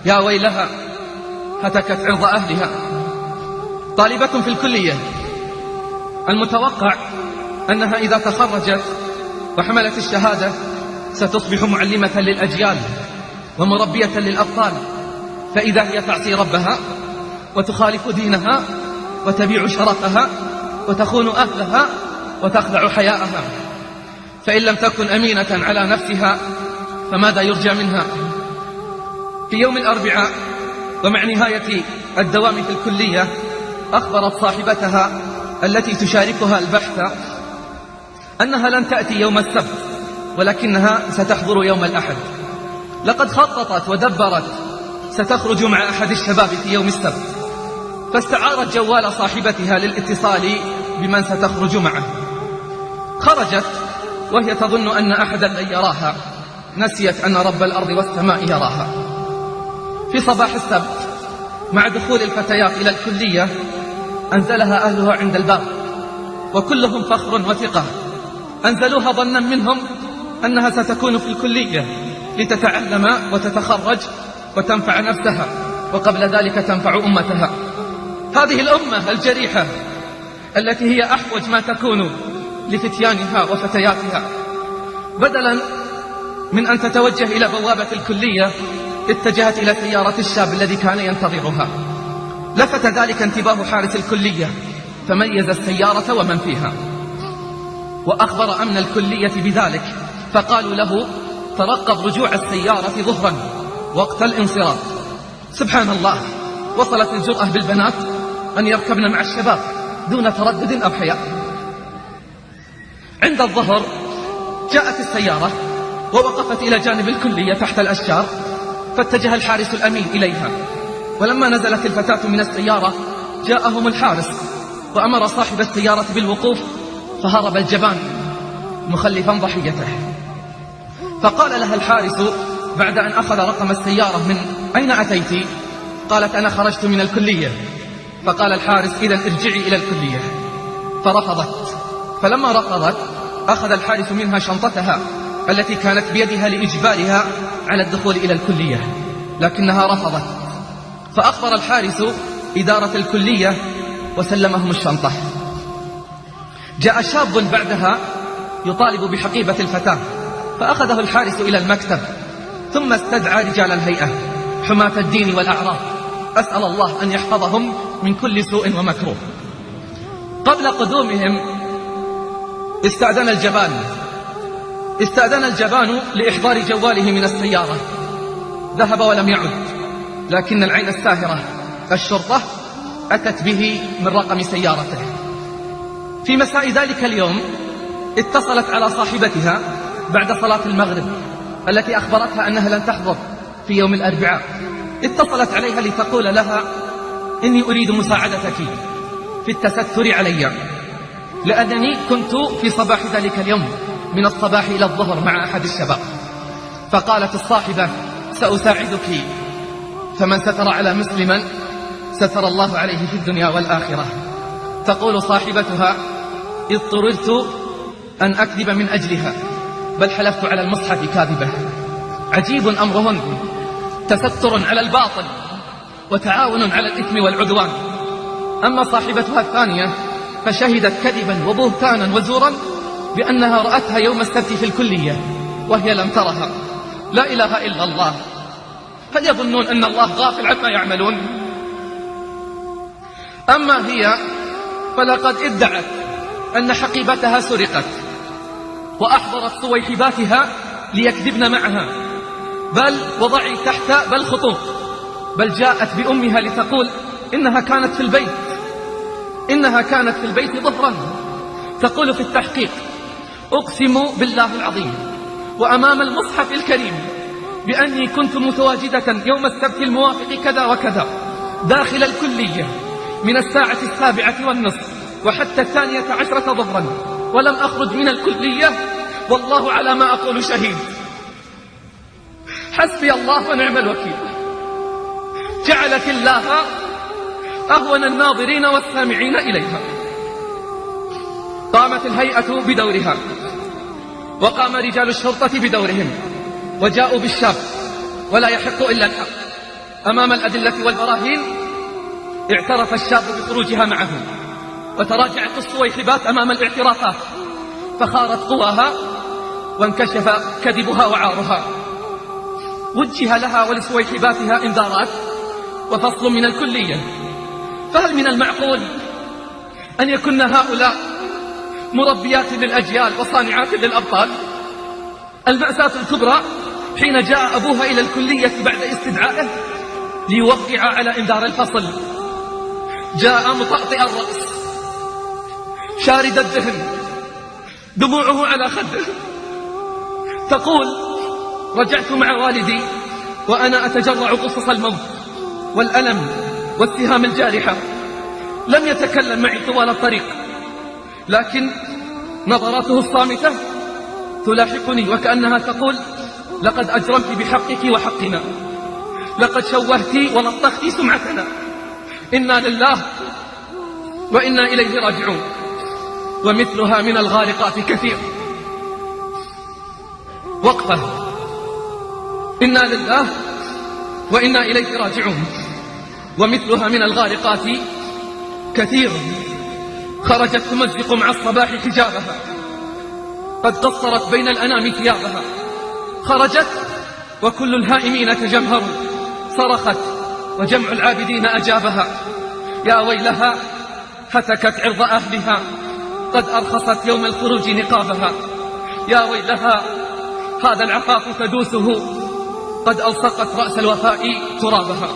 يا ويلها هتكت عرض أهلها. طالبة في الكلية المتوقع أنها إذا تخرجت وحملت الشهادة ستصبح معلمة للأجيال ومربية للأطفال، فإذا هي تعصي ربها وتخالف دينها وتبيع شرفها وتخون أهلها وتخلع حياءها. فإن لم تكن أمينة على نفسها فماذا يرجى منها؟ في يوم الأربعاء ومع نهاية الدوام في الكلية أخبرت صاحبتها التي تشاركها البحث أنها لن تأتي يوم السبت ولكنها ستحضر يوم الأحد. لقد خططت ودبرت ستخرج مع أحد الشباب في يوم السبت، فاستعارت جوال صاحبتها للاتصال بمن ستخرج معه. خرجت وهي تظن أن أحدا لن يراها، نسيت أن رب الأرض والسماء يراها. في صباح السبت مع دخول الفتيات إلى الكلية أنزلها أهلها عند الباب وكلهم فخر وثقة. أنزلوها ظنا منهم أنها ستكون في الكلية لتتعلم وتتخرج وتنفع نفسها وقبل ذلك تنفع أمتها. هذه الأمة الجريحة التي هي أحوج ما تكون لفتيانها وفتياتها، بدلا من أن تتوجه إلى بوابة الكلية اتجهت إلى سيارة الشاب الذي كان ينتظرها. لفت ذلك انتباه حارس الكلية فميز السيارة ومن فيها، وأخبر أمن الكلية بذلك فقالوا له ترقب رجوع السيارة ظهرا وقت الانصراف. سبحان الله، وصلت الجرأة بالبنات أن يركبن مع الشباب دون تردد أو حياء. عند الظهر جاءت السيارة ووقفت إلى جانب الكلية تحت الأشجار، فاتجه الحارس الأمين إليها، ولما نزلت الفتاة من السيارة جاءهم الحارس وأمر صاحب السيارة بالوقوف، فهرب الجبان مخلفا ضحيته. فقال لها الحارس بعد أن أخذ رقم السيارة من أين أتيت؟ قالت أنا خرجت من الكلية. فقال الحارس إذن ارجعي إلى الكلية. فرفضت، فلما رفضت أخذ الحارس منها شنطتها التي كانت بيدها لإجبارها على الدخول إلى الكلية، لكنها رفضت. فأخبر الحارس إدارة الكلية وسلمهم الشنطة. جاء شاب بعدها يطالب بحقيبة الفتاة، فأخذه الحارس إلى المكتب، ثم استدعى رجال الهيئة حماة الدين والأعراض، أسأل الله أن يحفظهم من كل سوء ومكروه. قبل قدومهم استأذن الجبان لإحضار جواله من السيارة. ذهب ولم يعد، لكن العين الساهرة الشرطة أتت به من رقم سيارته. في مساء ذلك اليوم اتصلت على صاحبتها بعد صلاة المغرب التي أخبرتها أنها لن تحضر في يوم الأربعاء. اتصلت عليها لتقول لها إني أريد مساعدتك في التستر علي، لأنني كنت في صباح ذلك اليوم من الصباح إلى الظهر مع أحد الشباب. فقالت الصاحبة سأساعدك، فمن ستر على مسلما ستر الله عليه في الدنيا والآخرة. تقول صاحبتها اضطررت أن أكذب من أجلها، بل حلفت على المصحف كاذبة. عجيب أمرهن، تستر على الباطل وتعاون على الإثم والعدوان. أما صاحبتها الثانية فشهدت كذبا وبهتانا وزورا بأنها رأتها يوم السبت في الكلية وهي لم ترها. لا إله إلا الله، هل يظنون أن الله غافل عما يعملون؟ أما هي فلقد ادعت أن حقيبتها سرقت، وأحضرت صويحباتها ليكذبن معها، بل وضعي تحت بل خطوط، بل جاءت بأمها لتقول إنها كانت في البيت ظهرا. تقول في التحقيق أقسم بالله العظيم وأمام المصحف الكريم بأني كنت متواجدة يوم السبت الموافق كذا وكذا داخل الكلية من الساعة 7:30 وحتى 12 ظهرا، ولم أخرج من الكلية، والله على ما أقول شهيد. حسبي الله ونعم الوكيل. جعلت الله أهون الناظرين والسامعين إليها. قامت الهيئة بدورها، وقام رجال الشرطة بدورهم، وجاءوا بالشاب، ولا يحق إلا الحق. أمام الأدلة والبراهين اعترف الشاب بخروجها معه، وتراجعت الصويحبات أمام الاعترافات، فخارت قواها وانكشف كذبها وعارها. وجه لها ولصويحباتها إنذارات وفصل من الكلية. فهل من المعقول أن يكن هؤلاء مربيات للأجيال وصانعات للأبطال؟ المأساة الكبرى حين جاء أبوها إلى الكلية بعد استدعائه ليوقع على إنذار الفصل. جاء مطأطئ الرأس شارد الدهن، دموعه على خده، تقول: رجعت مع والدي وأنا أتجرع قصص الموت والألم والسهام الجارحة. لم يتكلم معي طوال الطريق، لكن نظراته الصامتة تلاحقني وكأنها تقول: لقد أجرمت بحقك وحقنا، لقد شوهت ولطخت سمعتنا، إنا لله وإنا إليه راجعون. ومثلها من الغارقات كثير. وقفة. إنا لله وإنا إليه راجعون. ومثلها من الغارقات كثير. خرجت تمزق مع الصباح حجابها، قد قصرت بين الأنام ثيابها. خرجت وكل الهائمين تجمهروا، صرخت وجمع العابدين أجابها. يا ويلها هتكت عرض أهلها، قد أرخصت يوم الخروج نقابها. يا ويلها هذا العفاف تدوسه، قد ألصقت رأس الوفاء ترابها.